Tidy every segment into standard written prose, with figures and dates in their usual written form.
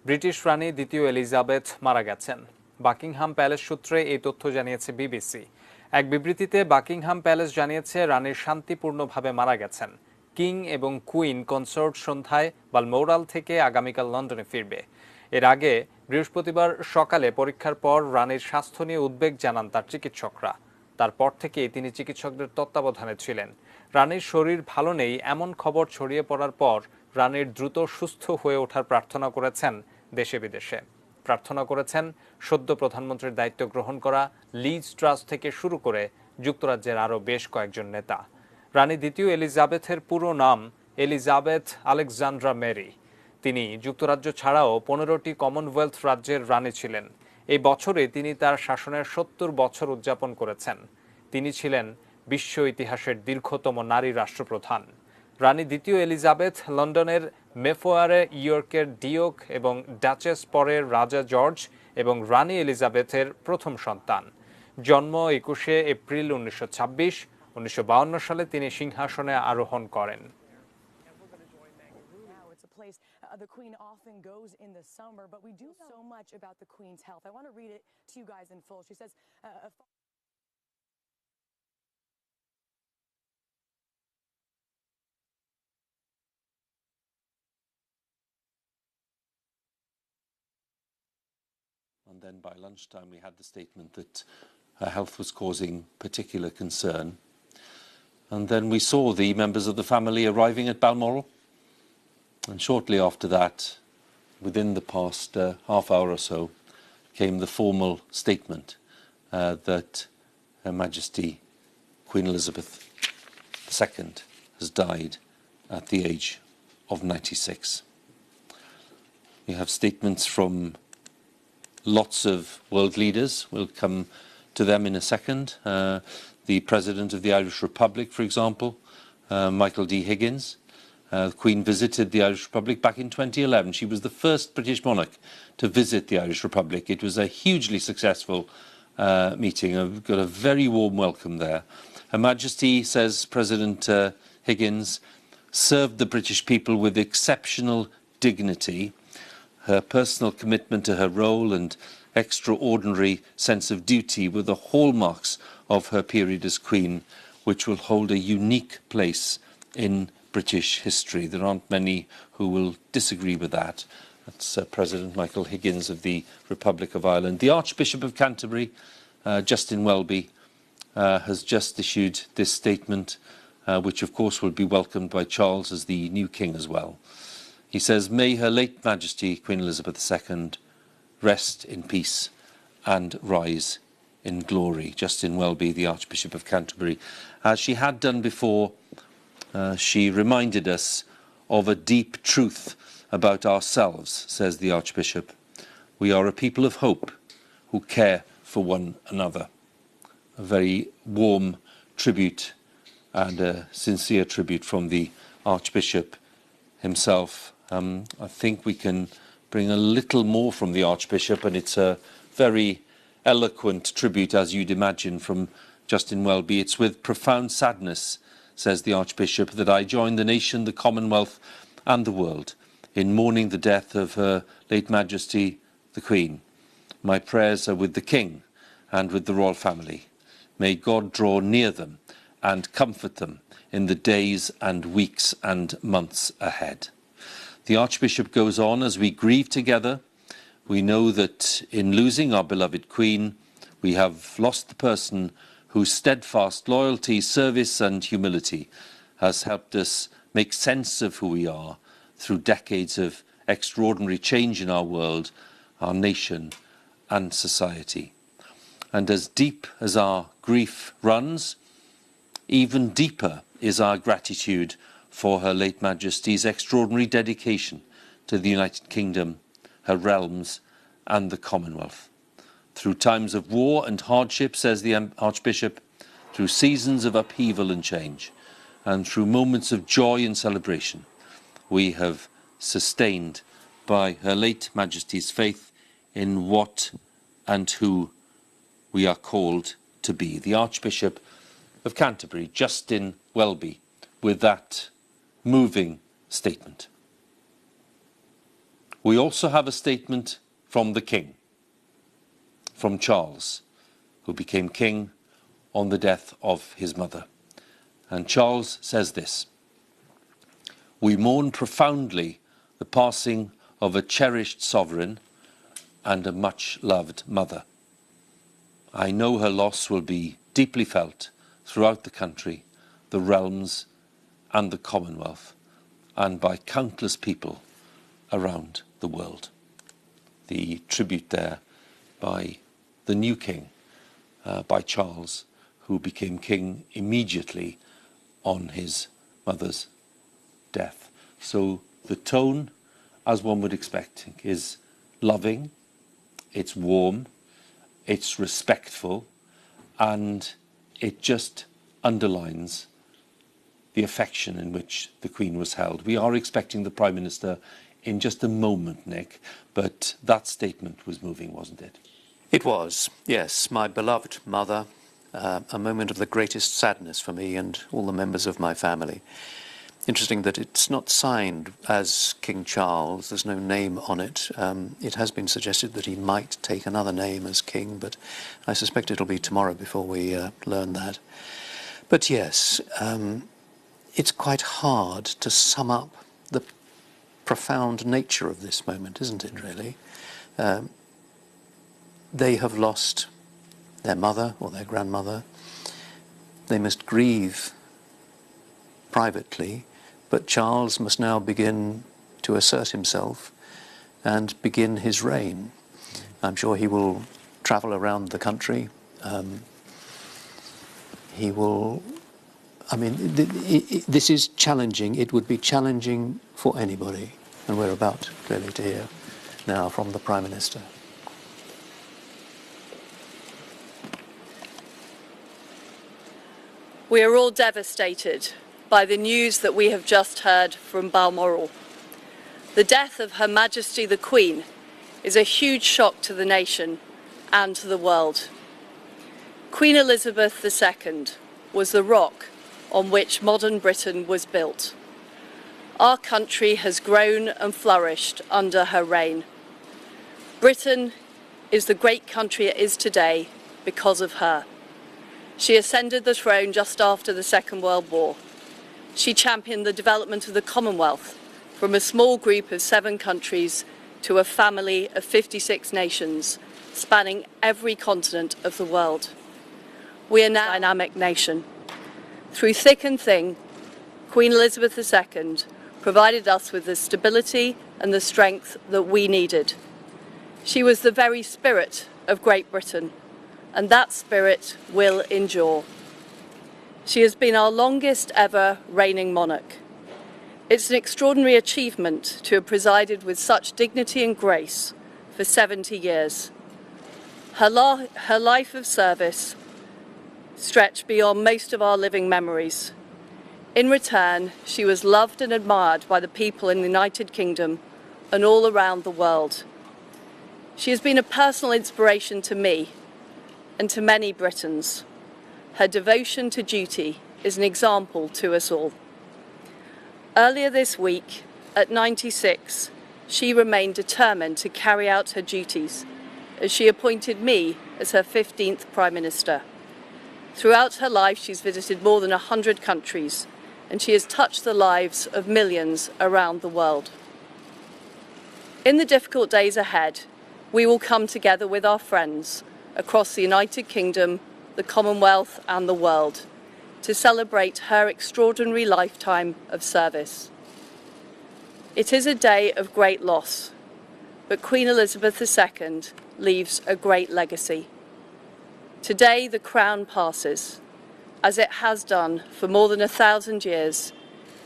British রানী দ্বিতীয় Elizabeth মারা গেছেন। বাকিংহাম প্যালেস সূত্রে এই তথ্য জানিয়েছে বিবিসি। এক বিবৃতিতে বাকিংহাম প্যালেস জানিয়েছে রানীর শান্তিপূর্ণভাবে মারা গেছেন। কিং এবং কুইন কনসোর্ট সন্ধ্যায় বালমোরাল থেকে আগামীকাল লন্ডনে ফিরবে। এর আগে বৃহস্পতিবার সকালে পরীক্ষার পর রানীর স্বাস্থ্য নিয়ে উদ্বেগ জানান তার চিকিৎসকরা। তারপর থেকেই তিনি চিকিৎসকদের তত্ত্বাবধানে ছিলেন। রানীর শরীর ভালো নেই এমন খবর ছড়িয়ে পড়ার পর রানীর দ্রুত সুস্থ হয়ে ওঠার প্রার্থনা করেছেন দেশে বিদেশে। প্রার্থনা করেছেন সদ্য প্রধানমন্ত্রীর দায়িত্ব গ্রহণ করা লিজ ট্রাস থেকে শুরু করে যুক্তরাজ্যের আরও বেশ কয়েকজন নেতা। রানী দ্বিতীয় এলিজাবেথের পুরো নাম এলিজাবেথ আলেকজান্ড্রা মেরি। তিনি যুক্তরাজ্য ছাড়াও 15টি কমনওয়েলথ রাজ্যের রানী ছিলেন। এই বছরে তিনি তার শাসনের 70 বছর উদযাপন করেছেন। তিনি ছিলেন বিশ্ব ইতিহাসের দীর্ঘতম নারী রাষ্ট্রপ্রধান। রানী দ্বিতীয় এলিজাবেথ লন্ডনের মেফোয়ারে, ইয়র্কের ডিওক এবং ডাচেস, পরের রাজা জর্জ এবং রানী এলিজাবেথের প্রথম সন্তান। জন্ম 21 এপ্রিল 1926। 1952 সালে তিনি সিংহাসনে আরোহণ করেন। The Queen often goes in the summer, but we do so much about the Queen's health. I want to read it to you guys in full. She says, And then by lunchtime we had the statement that her health was causing particular concern. And then we saw the members of the family arriving at Balmoral. And shortly after that, within the past half hour or so, came the formal statement that Her Majesty Queen Elizabeth II has died at the age of 96. We have statements from lots of world leaders. We'll come to them in a second. The President of the Irish Republic, for example, Michael D. Higgins. The Queen visited the Irish Republic back in 2011. She was the first British monarch to visit the Irish Republic. It was a hugely successful meeting. I've got a very warm welcome there. Her Majesty, says President Higgins, served the British people with exceptional dignity. Her personal commitment to her role and extraordinary sense of duty were the hallmarks of her period as Queen, which will hold a unique place in British history. There aren't many who will disagree with that. That's President Michael Higgins of the Republic of Ireland. The Archbishop of Canterbury, Justin Welby, has just issued this statement, which of course will be welcomed by Charles as the new king as well. He says, "May Her late Majesty Queen Elizabeth II rest in peace and rise in glory." Justin Welby, the Archbishop of Canterbury. As she had done before, she reminded us of a deep truth about ourselves, says the Archbishop. "We are a people of hope who care for one another." A very warm tribute and a sincere tribute from the Archbishop himself. I think we can bring a little more from the Archbishop, and it's a very eloquent tribute, as you'd imagine, from Justin Welby. "It's with profound sadness," says the Archbishop, "that I join the nation, the Commonwealth and the world in mourning the death of Her late Majesty the Queen. My prayers are with the King and with the royal family. May God draw near them and comfort them in the days and weeks and months ahead." The Archbishop goes on, "As we grieve together, we know that in losing our beloved Queen, we have lost the person whose steadfast loyalty, service and humility has helped us make sense of who we are through decades of extraordinary change in our world, our nation and society. And as deep as our grief runs, even deeper is our gratitude for Her late Majesty's extraordinary dedication to the United Kingdom, her realms and the Commonwealth. Through times of war and hardship," says the Archbishop, "through seasons of upheaval and change, and through moments of joy and celebration, we have sustained by Her late Majesty's faith in what and who we are called to be." The Archbishop of Canterbury, Justin Welby, with that moving statement. We also have a statement from the King, from Charles, who became king on the death of his mother. And Charles says this: "We mourn profoundly the passing of a cherished sovereign and a much-loved mother. I know her loss will be deeply felt throughout the country, the realms and the Commonwealth, and by countless people around the world." The tribute there by the new king, by Charles, who became king immediately on his mother's death. So the tone, as one would expect, is loving, it's warm, it's respectful, and it just underlines the affection in which the Queen was held. We are expecting the Prime Minister in just a moment, Nick, but that statement was moving, wasn't it? It was, yes. My beloved mother, a moment of the greatest sadness for me and all the members of my family. Interesting that it's not signed as King Charles. There's no name on it. It has been suggested that he might take another name as king, but I suspect it'll be tomorrow before we learn that. But yes, it's quite hard to sum up the profound nature of this moment, isn't it, really? They have lost their mother or their grandmother. They must grieve privately, but Charles must now begin to assert himself and begin his reign. I'm sure he will travel around the country. He will... I mean, this is challenging. It would be challenging for anybody. And we're about, clearly, to hear now from the Prime Minister. We are all devastated by the news that we have just heard from Balmoral. The death of Her Majesty the Queen is a huge shock to the nation and to the world. Queen Elizabeth II was the rock on which modern Britain was built. Our country has grown and flourished under her reign. Britain is the great country it is today because of her. She ascended the throne just after the Second World War. She championed the development of the Commonwealth from a small group of 7 countries to a family of 56 nations, spanning every continent of the world. We are now a dynamic nation. Through thick and thin, Queen Elizabeth II provided us with the stability and the strength that we needed. She was the very spirit of Great Britain, and that spirit will endure. She has been our longest ever reigning monarch. It's an extraordinary achievement to have presided with such dignity and grace for 70 years. Her life of service stretched beyond most of our living memories. In return, she was loved and admired by the people in the United Kingdom and all around the world. She has been a personal inspiration to me and to many Britons. Her devotion to duty is an example to us all. Earlier this week, at 96, she remained determined to carry out her duties as she appointed me as her 15th Prime Minister. Throughout her life, she's visited more than 100 countries, and she has touched the lives of millions around the world. In the difficult days ahead, we will come together with our friends across the United Kingdom, the Commonwealth and the world to celebrate her extraordinary lifetime of service. It is a day of great loss, but Queen Elizabeth II leaves a great legacy. Today the crown passes, as it has done for more than 1,000 years,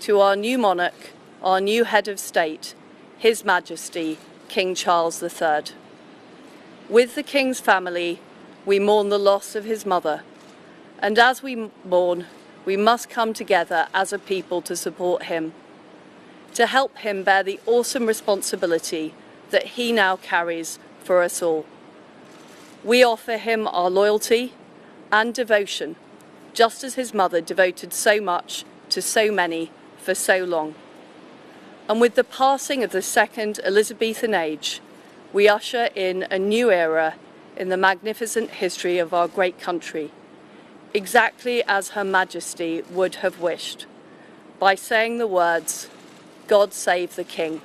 to our new monarch, our new head of state, His Majesty King Charles III. With the King's family, we mourn the loss of his mother, and as we mourn, we must come together as a people to support him, to help him bear the awesome responsibility that he now carries for us all. We offer him our loyalty and devotion, just as his mother devoted so much to so many for so long. And with the passing of the Second Elizabethan Age, we usher in a new era in the magnificent history of our great country, exactly as Her Majesty would have wished, by saying the words, "God save the King."